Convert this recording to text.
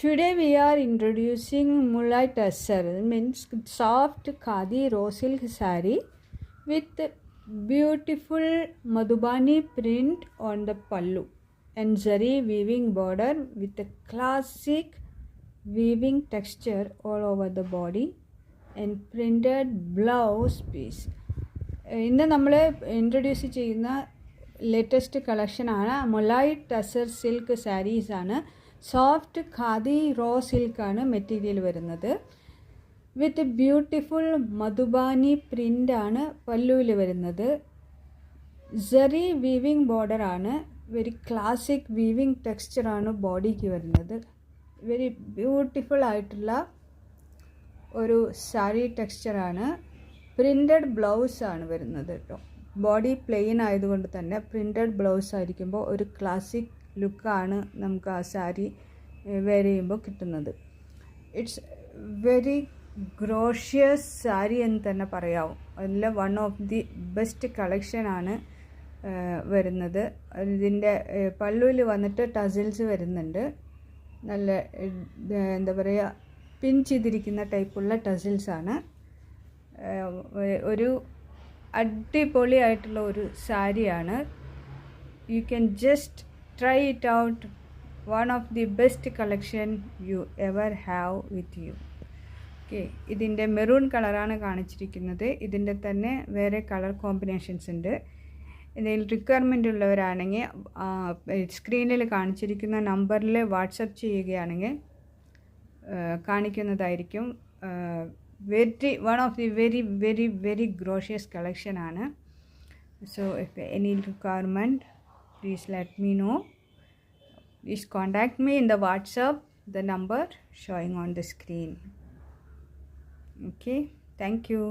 Today we are introducing Mulai Tussar, means soft khadi raw silk saree with beautiful Madhubani print on the pallu and zari weaving border with a classic weaving texture all over the body and printed blouse piece. ഇന്ന് നമ്മൾ introduce ചെയ്യുന്ന latest കളക്ഷനാണ് മുലായ് tussar silk സാരീസാണ്. Soft khadi raw സിൽക്കാണ് material വരുന്നത്. With beautiful Madhubani പ്രിൻ്റാണ് പല്ലുവിൽ വരുന്നത്. സറി വീവിങ് ബോർഡറാണ്. വെരി ക്ലാസിക് വീവിങ് ടെക്സ്ചറാണ് ബോഡിക്ക് വരുന്നത്. വെരി ബ്യൂട്ടിഫുൾ ആയിട്ടുള്ള ഒരു സാരി ടെക്സ്ചറാണ്. പ്രിൻറ്റഡ് ബ്ലൗസാണ് വരുന്നത് കേട്ടോ. ബോഡി പ്ലെയിൻ ആയതുകൊണ്ട് തന്നെ പ്രിൻറ്റഡ് ബ്ലൗസ് ആയിരിക്കുമ്പോൾ ഒരു ക്ലാസിക് ലുക്കാണ് നമുക്ക് ആ സാരി വെയർ ചെയ്യുമ്പോൾ കിട്ടുന്നത്. ഇറ്റ്സ് വെരി ഗ്രോഷ്യസ് സാരി എന്ന് തന്നെ പറയാവും. അതിൽ വൺ ഓഫ് ദി ബെസ്റ്റ് കളക്ഷനാണ് വരുന്നത്. ഇതിൻ്റെ പല്ലുവിൽ വന്നിട്ട് ടസിൽസ് വരുന്നുണ്ട്. നല്ല എന്താ പറയുക, പിൻ ചെയ്തിരിക്കുന്ന ടൈപ്പുള്ള ടസിൽസാണ്. ഒരു അടിപൊളിയായിട്ടുള്ള ഒരു സാരിയാണ്. You can just try it out. One of the best collection you ever have with you. Okay, ഇതിൻ്റെ മെറൂൺ കളറാണ് കാണിച്ചിരിക്കുന്നത്. ഇതിൻ്റെ തന്നെ വേറെ കളർ കോമ്പിനേഷൻസ് ഉണ്ട്. ഇതിൽ റിക്വയർമെൻ്റ് ഉള്ളവരാണെങ്കിൽ സ്ക്രീനിൽ കാണിച്ചിരിക്കുന്ന നമ്പറിൽ വാട്സപ്പ് ചെയ്യുകയാണെങ്കിൽ കാണിക്കുന്നതായിരിക്കും. one of the very gracious collection ആണ്. So if any requirement, please let me know. Please contact me in the WhatsApp, the number showing on the screen. Okay, thank you.